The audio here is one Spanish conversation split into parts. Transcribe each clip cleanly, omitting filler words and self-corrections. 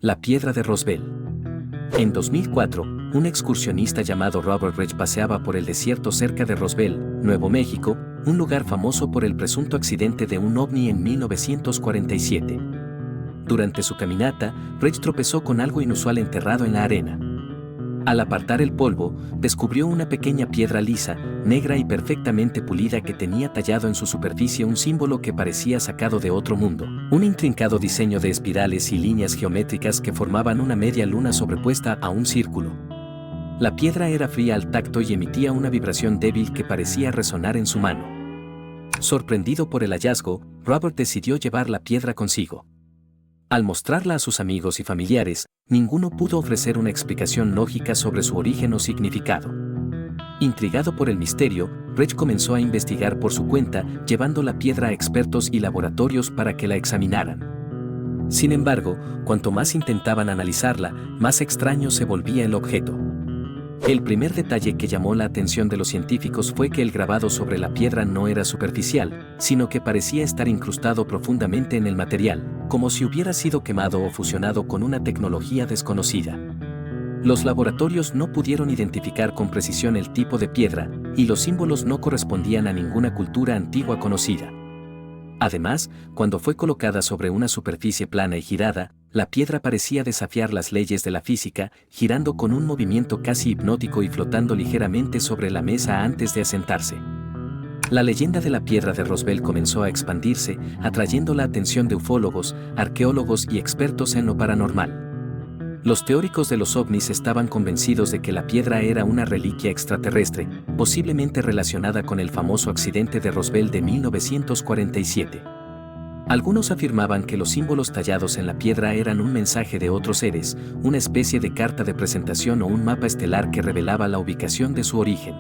La piedra de Roswell. En 2004, un excursionista llamado Robert Reich paseaba por el desierto cerca de Roswell, Nuevo México, un lugar famoso por el presunto accidente de un ovni en 1947. Durante su caminata, Reich tropezó con algo inusual enterrado en la arena. Al apartar el polvo, descubrió una pequeña piedra lisa, negra y perfectamente pulida que tenía tallado en su superficie un símbolo que parecía sacado de otro mundo, un intrincado diseño de espirales y líneas geométricas que formaban una media luna sobrepuesta a un círculo. La piedra era fría al tacto y emitía una vibración débil que parecía resonar en su mano. Sorprendido por el hallazgo, Robert decidió llevar la piedra consigo. Al mostrarla a sus amigos y familiares, ninguno pudo ofrecer una explicación lógica sobre su origen o significado. Intrigado por el misterio, Reich comenzó a investigar por su cuenta, llevando la piedra a expertos y laboratorios para que la examinaran. Sin embargo, cuanto más intentaban analizarla, más extraño se volvía el objeto. El primer detalle que llamó la atención de los científicos fue que el grabado sobre la piedra no era superficial, sino que parecía estar incrustado profundamente en el material, como si hubiera sido quemado o fusionado con una tecnología desconocida. Los laboratorios no pudieron identificar con precisión el tipo de piedra, y los símbolos no correspondían a ninguna cultura antigua conocida. Además, cuando fue colocada sobre una superficie plana y girada, la piedra parecía desafiar las leyes de la física, girando con un movimiento casi hipnótico y flotando ligeramente sobre la mesa antes de asentarse. La leyenda de la piedra de Roswell comenzó a expandirse, atrayendo la atención de ufólogos, arqueólogos y expertos en lo paranormal. Los teóricos de los ovnis estaban convencidos de que la piedra era una reliquia extraterrestre, posiblemente relacionada con el famoso accidente de Roswell de 1947. Algunos afirmaban que los símbolos tallados en la piedra eran un mensaje de otros seres, una especie de carta de presentación o un mapa estelar que revelaba la ubicación de su origen.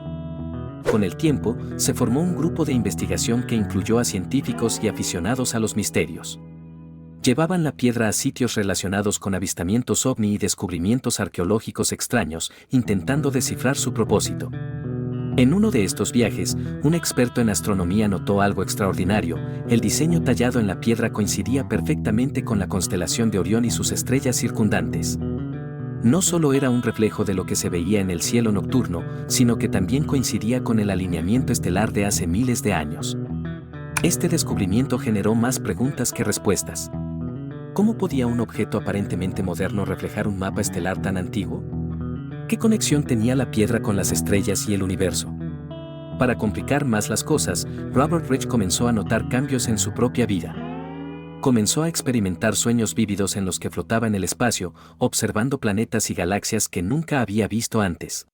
Con el tiempo, se formó un grupo de investigación que incluyó a científicos y aficionados a los misterios. Llevaban la piedra a sitios relacionados con avistamientos ovni y descubrimientos arqueológicos extraños, intentando descifrar su propósito. En uno de estos viajes, un experto en astronomía notó algo extraordinario: el diseño tallado en la piedra coincidía perfectamente con la constelación de Orión y sus estrellas circundantes. No solo era un reflejo de lo que se veía en el cielo nocturno, sino que también coincidía con el alineamiento estelar de hace miles de años. Este descubrimiento generó más preguntas que respuestas. ¿Cómo podía un objeto aparentemente moderno reflejar un mapa estelar tan antiguo? ¿Qué conexión tenía la piedra con las estrellas y el universo? Para complicar más las cosas, Robert Reich comenzó a notar cambios en su propia vida. Comenzó a experimentar sueños vívidos en los que flotaba en el espacio, observando planetas y galaxias que nunca había visto antes.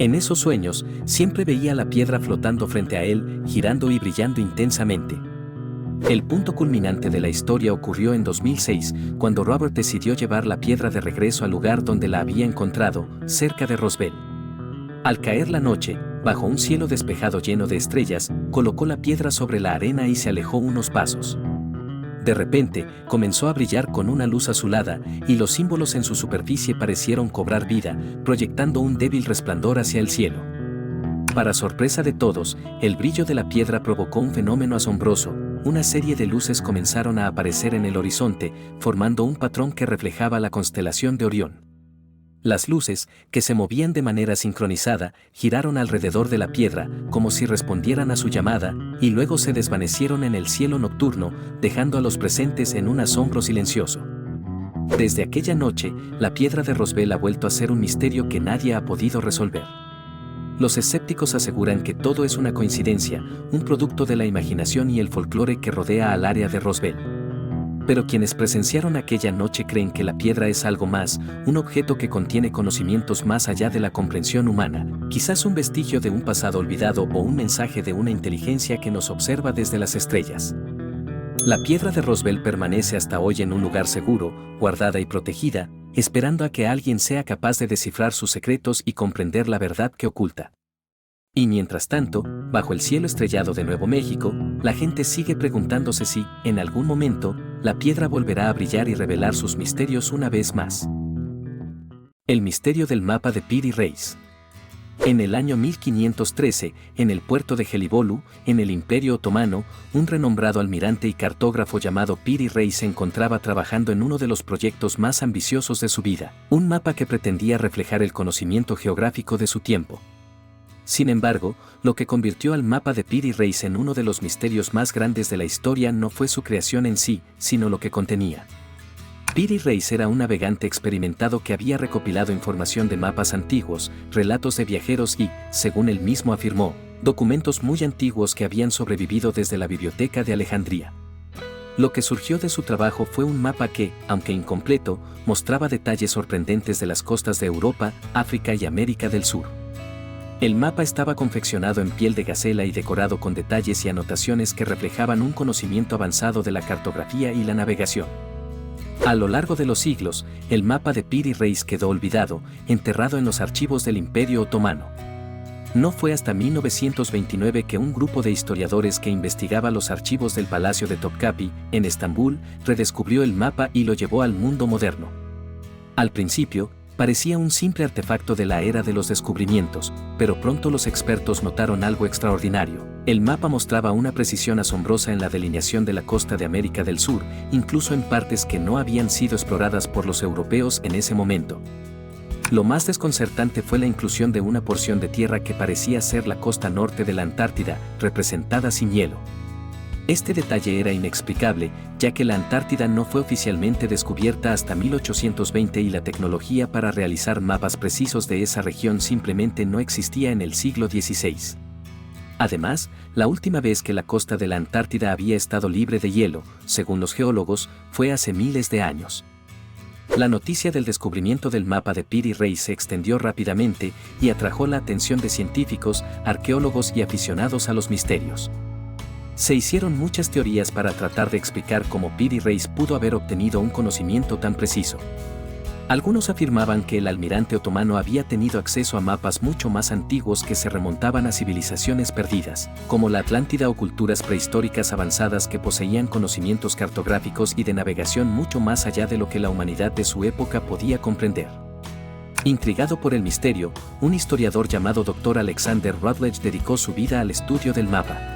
En esos sueños, siempre veía la piedra flotando frente a él, girando y brillando intensamente. El punto culminante de la historia ocurrió en 2006, cuando Robert decidió llevar la piedra de regreso al lugar donde la había encontrado, cerca de Roswell. Al caer la noche, bajo un cielo despejado lleno de estrellas, colocó la piedra sobre la arena y se alejó unos pasos. De repente, comenzó a brillar con una luz azulada, y los símbolos en su superficie parecieron cobrar vida, proyectando un débil resplandor hacia el cielo. Para sorpresa de todos, el brillo de la piedra provocó un fenómeno asombroso. Una serie de luces comenzaron a aparecer en el horizonte, formando un patrón que reflejaba la constelación de Orión. Las luces, que se movían de manera sincronizada, giraron alrededor de la piedra, como si respondieran a su llamada, y luego se desvanecieron en el cielo nocturno, dejando a los presentes en un asombro silencioso. Desde aquella noche, la piedra de Roswell ha vuelto a ser un misterio que nadie ha podido resolver. Los escépticos aseguran que todo es una coincidencia, un producto de la imaginación y el folclore que rodea al área de Roswell. Pero quienes presenciaron aquella noche creen que la piedra es algo más, un objeto que contiene conocimientos más allá de la comprensión humana, quizás un vestigio de un pasado olvidado o un mensaje de una inteligencia que nos observa desde las estrellas. La piedra de Roswell permanece hasta hoy en un lugar seguro, guardada y protegida, esperando a que alguien sea capaz de descifrar sus secretos y comprender la verdad que oculta. Y mientras tanto, bajo el cielo estrellado de Nuevo México, la gente sigue preguntándose si, en algún momento, la piedra volverá a brillar y revelar sus misterios una vez más. El misterio del mapa de Piri Reis. En el año 1513, en el puerto de Gelibolu, en el Imperio Otomano, un renombrado almirante y cartógrafo llamado Piri Reis se encontraba trabajando en uno de los proyectos más ambiciosos de su vida, un mapa que pretendía reflejar el conocimiento geográfico de su tiempo. Sin embargo, lo que convirtió al mapa de Piri Reis en uno de los misterios más grandes de la historia no fue su creación en sí, sino lo que contenía. Piri Reis era un navegante experimentado que había recopilado información de mapas antiguos, relatos de viajeros y, según él mismo afirmó, documentos muy antiguos que habían sobrevivido desde la Biblioteca de Alejandría. Lo que surgió de su trabajo fue un mapa que, aunque incompleto, mostraba detalles sorprendentes de las costas de Europa, África y América del Sur. El mapa estaba confeccionado en piel de gacela y decorado con detalles y anotaciones que reflejaban un conocimiento avanzado de la cartografía y la navegación. A lo largo de los siglos, el mapa de Piri Reis quedó olvidado, enterrado en los archivos del Imperio Otomano. No fue hasta 1929 que un grupo de historiadores que investigaba los archivos del Palacio de Topkapi, en Estambul, redescubrió el mapa y lo llevó al mundo moderno. Al principio, parecía un simple artefacto de la era de los descubrimientos, pero pronto los expertos notaron algo extraordinario. El mapa mostraba una precisión asombrosa en la delineación de la costa de América del Sur, incluso en partes que no habían sido exploradas por los europeos en ese momento. Lo más desconcertante fue la inclusión de una porción de tierra que parecía ser la costa norte de la Antártida, representada sin hielo. Este detalle era inexplicable, ya que la Antártida no fue oficialmente descubierta hasta 1820 y la tecnología para realizar mapas precisos de esa región simplemente no existía en el siglo XVI. Además, la última vez que la costa de la Antártida había estado libre de hielo, según los geólogos, fue hace miles de años. La noticia del descubrimiento del mapa de Piri Reis se extendió rápidamente y atrajo la atención de científicos, arqueólogos y aficionados a los misterios. Se hicieron muchas teorías para tratar de explicar cómo Piri Reis pudo haber obtenido un conocimiento tan preciso. Algunos afirmaban que el almirante otomano había tenido acceso a mapas mucho más antiguos que se remontaban a civilizaciones perdidas, como la Atlántida o culturas prehistóricas avanzadas que poseían conocimientos cartográficos y de navegación mucho más allá de lo que la humanidad de su época podía comprender. Intrigado por el misterio, un historiador llamado Dr. Alexander Rutledge dedicó su vida al estudio del mapa.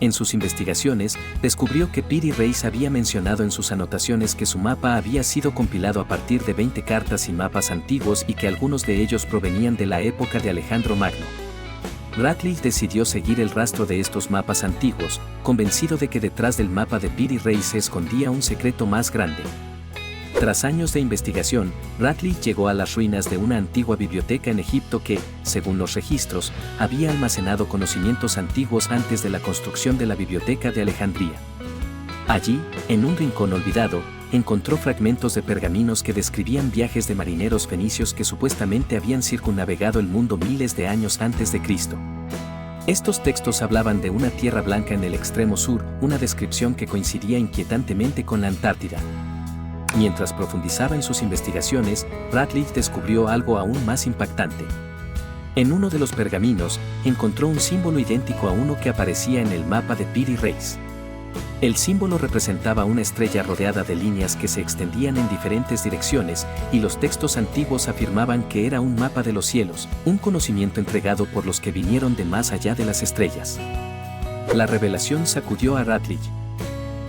En sus investigaciones, descubrió que Piri Reis había mencionado en sus anotaciones que su mapa había sido compilado a partir de 20 cartas y mapas antiguos y que algunos de ellos provenían de la época de Alejandro Magno. Rutledge decidió seguir el rastro de estos mapas antiguos, convencido de que detrás del mapa de Piri Reis se escondía un secreto más grande. Tras años de investigación, Rutledge llegó a las ruinas de una antigua biblioteca en Egipto que, según los registros, había almacenado conocimientos antiguos antes de la construcción de la Biblioteca de Alejandría. Allí, en un rincón olvidado, encontró fragmentos de pergaminos que describían viajes de marineros fenicios que supuestamente habían circunnavegado el mundo miles de años antes de Cristo. Estos textos hablaban de una tierra blanca en el extremo sur, una descripción que coincidía inquietantemente con la Antártida. Mientras profundizaba en sus investigaciones, Rutledge descubrió algo aún más impactante. En uno de los pergaminos, encontró un símbolo idéntico a uno que aparecía en el mapa de Piri Reis. El símbolo representaba una estrella rodeada de líneas que se extendían en diferentes direcciones, y los textos antiguos afirmaban que era un mapa de los cielos, un conocimiento entregado por los que vinieron de más allá de las estrellas. La revelación sacudió a Rutledge.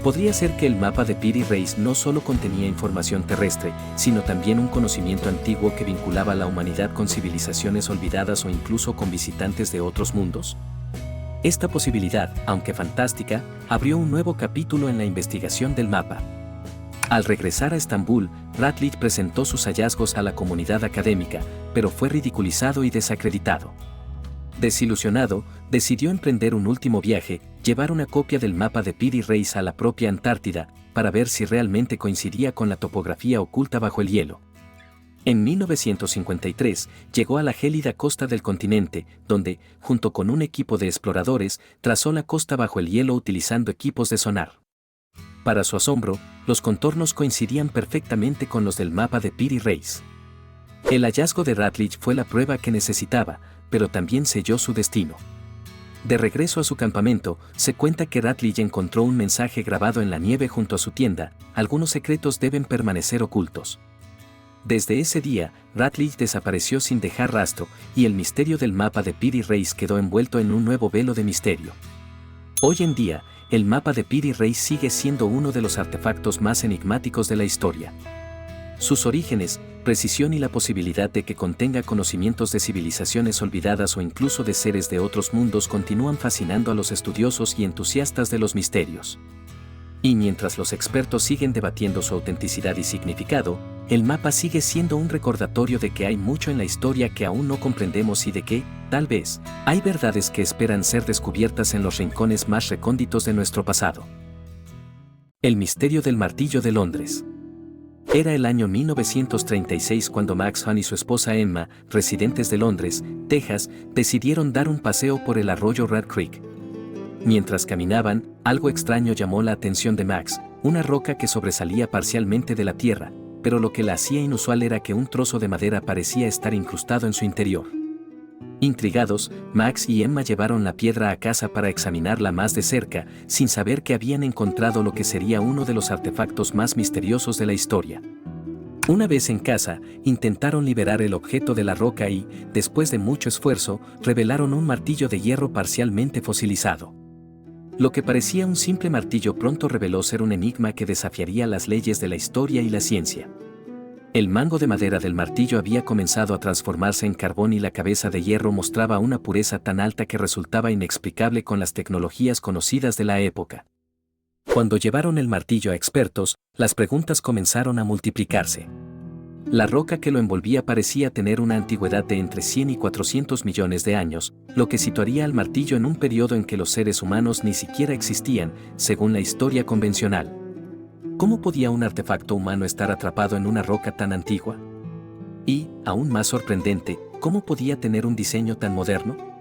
Podría ser que el mapa de Piri Reis no solo contenía información terrestre, sino también un conocimiento antiguo que vinculaba a la humanidad con civilizaciones olvidadas o incluso con visitantes de otros mundos. Esta posibilidad, aunque fantástica, abrió un nuevo capítulo en la investigación del mapa. Al regresar a Estambul, Rutledge presentó sus hallazgos a la comunidad académica, pero fue ridiculizado y desacreditado. Desilusionado, decidió emprender un último viaje, llevar una copia del mapa de Piri Reis a la propia Antártida, para ver si realmente coincidía con la topografía oculta bajo el hielo. En 1953, llegó a la gélida costa del continente, donde, junto con un equipo de exploradores, trazó la costa bajo el hielo utilizando equipos de sonar. Para su asombro, los contornos coincidían perfectamente con los del mapa de Piri Reis. El hallazgo de Rutledge fue la prueba que necesitaba, pero también selló su destino. De regreso a su campamento, se cuenta que Rutledge encontró un mensaje grabado en la nieve junto a su tienda: algunos secretos deben permanecer ocultos. Desde ese día, Ratledge desapareció sin dejar rastro, y el misterio del mapa de Piri Reis quedó envuelto en un nuevo velo de misterio. Hoy en día, el mapa de Piri Reis sigue siendo uno de los artefactos más enigmáticos de la historia. Sus orígenes, precisión y la posibilidad de que contenga conocimientos de civilizaciones olvidadas o incluso de seres de otros mundos continúan fascinando a los estudiosos y entusiastas de los misterios. Y mientras los expertos siguen debatiendo su autenticidad y significado, el mapa sigue siendo un recordatorio de que hay mucho en la historia que aún no comprendemos y de que, tal vez, hay verdades que esperan ser descubiertas en los rincones más recónditos de nuestro pasado. El misterio del martillo de Londres. Era el año 1936 cuando Max Hahn y su esposa Emma, residentes de Londres, Texas, decidieron dar un paseo por el arroyo Red Creek. Mientras caminaban, algo extraño llamó la atención de Max, una roca que sobresalía parcialmente de la tierra, pero lo que la hacía inusual era que un trozo de madera parecía estar incrustado en su interior. Intrigados, Max y Emma llevaron la piedra a casa para examinarla más de cerca, sin saber que habían encontrado lo que sería uno de los artefactos más misteriosos de la historia. Una vez en casa, intentaron liberar el objeto de la roca y, después de mucho esfuerzo, revelaron un martillo de hierro parcialmente fosilizado. Lo que parecía un simple martillo pronto reveló ser un enigma que desafiaría las leyes de la historia y la ciencia. El mango de madera del martillo había comenzado a transformarse en carbón y la cabeza de hierro mostraba una pureza tan alta que resultaba inexplicable con las tecnologías conocidas de la época. Cuando llevaron el martillo a expertos, las preguntas comenzaron a multiplicarse. La roca que lo envolvía parecía tener una antigüedad de entre 100 y 400 millones de años, lo que situaría al martillo en un periodo en que los seres humanos ni siquiera existían, según la historia convencional. ¿Cómo podía un artefacto humano estar atrapado en una roca tan antigua? Y, aún más sorprendente, ¿cómo podía tener un diseño tan moderno?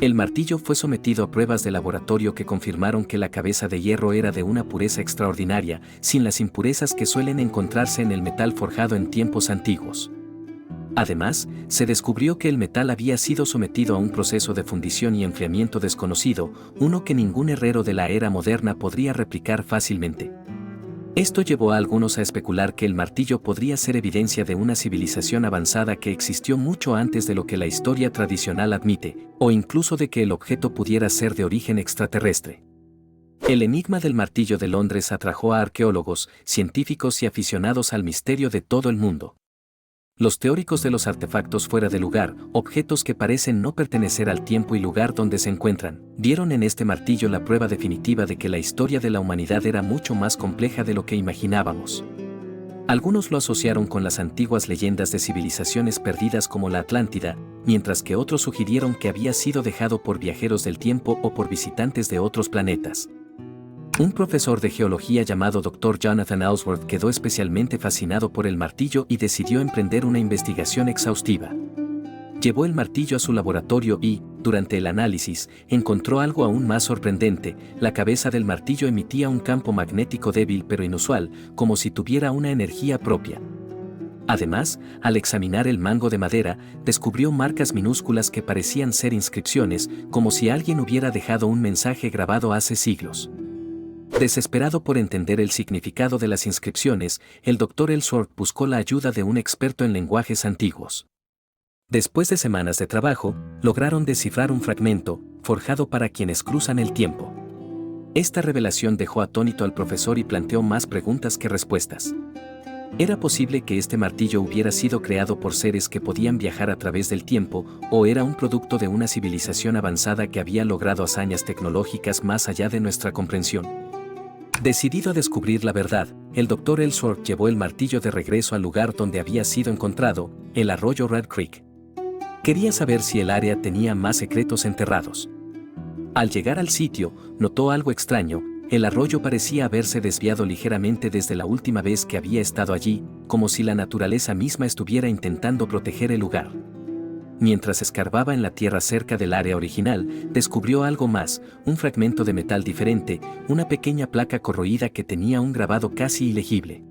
El martillo fue sometido a pruebas de laboratorio que confirmaron que la cabeza de hierro era de una pureza extraordinaria, sin las impurezas que suelen encontrarse en el metal forjado en tiempos antiguos. Además, se descubrió que el metal había sido sometido a un proceso de fundición y enfriamiento desconocido, uno que ningún herrero de la era moderna podría replicar fácilmente. Esto llevó a algunos a especular que el martillo podría ser evidencia de una civilización avanzada que existió mucho antes de lo que la historia tradicional admite, o incluso de que el objeto pudiera ser de origen extraterrestre. El enigma del martillo de Londres atrajo a arqueólogos, científicos y aficionados al misterio de todo el mundo. Los teóricos de los artefactos fuera de lugar, objetos que parecen no pertenecer al tiempo y lugar donde se encuentran, vieron en este martillo la prueba definitiva de que la historia de la humanidad era mucho más compleja de lo que imaginábamos. Algunos lo asociaron con las antiguas leyendas de civilizaciones perdidas como la Atlántida, mientras que otros sugirieron que había sido dejado por viajeros del tiempo o por visitantes de otros planetas. Un profesor de geología llamado Dr. Jonathan Ellsworth quedó especialmente fascinado por el martillo y decidió emprender una investigación exhaustiva. Llevó el martillo a su laboratorio y, durante el análisis, encontró algo aún más sorprendente: la cabeza del martillo emitía un campo magnético débil pero inusual, como si tuviera una energía propia. Además, al examinar el mango de madera, descubrió marcas minúsculas que parecían ser inscripciones, como si alguien hubiera dejado un mensaje grabado hace siglos. Desesperado por entender el significado de las inscripciones, el Dr. Ellsworth buscó la ayuda de un experto en lenguajes antiguos. Después de semanas de trabajo, lograron descifrar un fragmento, forjado para quienes cruzan el tiempo. Esta revelación dejó atónito al profesor y planteó más preguntas que respuestas. ¿Era posible que este martillo hubiera sido creado por seres que podían viajar a través del tiempo, o era un producto de una civilización avanzada que había logrado hazañas tecnológicas más allá de nuestra comprensión? Decidido a descubrir la verdad, el Dr. Ellsworth llevó el martillo de regreso al lugar donde había sido encontrado, el arroyo Red Creek. Quería saber si el área tenía más secretos enterrados. Al llegar al sitio, notó algo extraño: el arroyo parecía haberse desviado ligeramente desde la última vez que había estado allí, como si la naturaleza misma estuviera intentando proteger el lugar. Mientras escarbaba en la tierra cerca del área original, descubrió algo más: un fragmento de metal diferente, una pequeña placa corroída que tenía un grabado casi ilegible.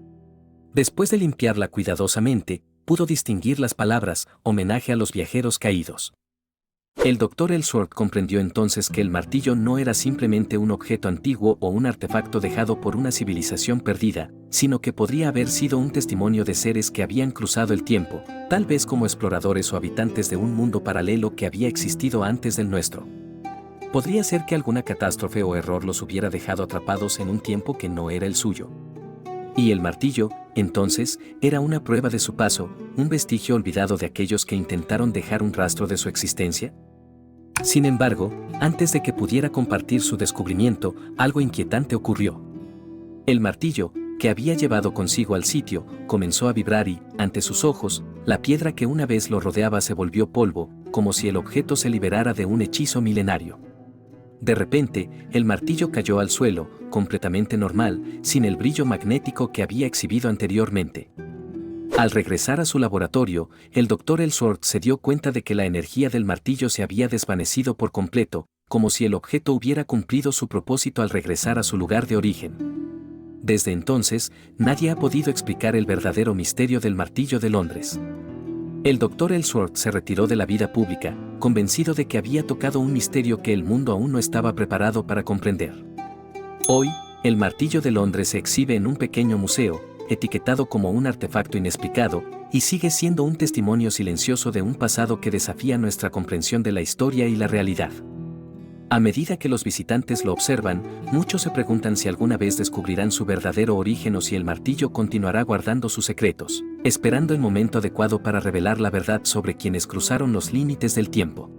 Después de limpiarla cuidadosamente, pudo distinguir las palabras: homenaje a los viajeros caídos. El Dr. Ellsworth comprendió entonces que el martillo no era simplemente un objeto antiguo o un artefacto dejado por una civilización perdida, sino que podría haber sido un testimonio de seres que habían cruzado el tiempo, tal vez como exploradores o habitantes de un mundo paralelo que había existido antes del nuestro. Podría ser que alguna catástrofe o error los hubiera dejado atrapados en un tiempo que no era el suyo. Y el martillo, entonces, era una prueba de su paso, un vestigio olvidado de aquellos que intentaron dejar un rastro de su existencia. Sin embargo, antes de que pudiera compartir su descubrimiento, algo inquietante ocurrió. El martillo, que había llevado consigo al sitio, comenzó a vibrar y, ante sus ojos, la piedra que una vez lo rodeaba se volvió polvo, como si el objeto se liberara de un hechizo milenario. De repente, el martillo cayó al suelo, completamente normal, sin el brillo magnético que había exhibido anteriormente. Al regresar a su laboratorio, el Dr. Ellsworth se dio cuenta de que la energía del martillo se había desvanecido por completo, como si el objeto hubiera cumplido su propósito al regresar a su lugar de origen. Desde entonces, nadie ha podido explicar el verdadero misterio del martillo de Londres. El Dr. Ellsworth se retiró de la vida pública, convencido de que había tocado un misterio que el mundo aún no estaba preparado para comprender. Hoy, el martillo de Londres se exhibe en un pequeño museo, etiquetado como un artefacto inexplicado, y sigue siendo un testimonio silencioso de un pasado que desafía nuestra comprensión de la historia y la realidad. A medida que los visitantes lo observan, muchos se preguntan si alguna vez descubrirán su verdadero origen o si el martillo continuará guardando sus secretos, esperando el momento adecuado para revelar la verdad sobre quienes cruzaron los límites del tiempo.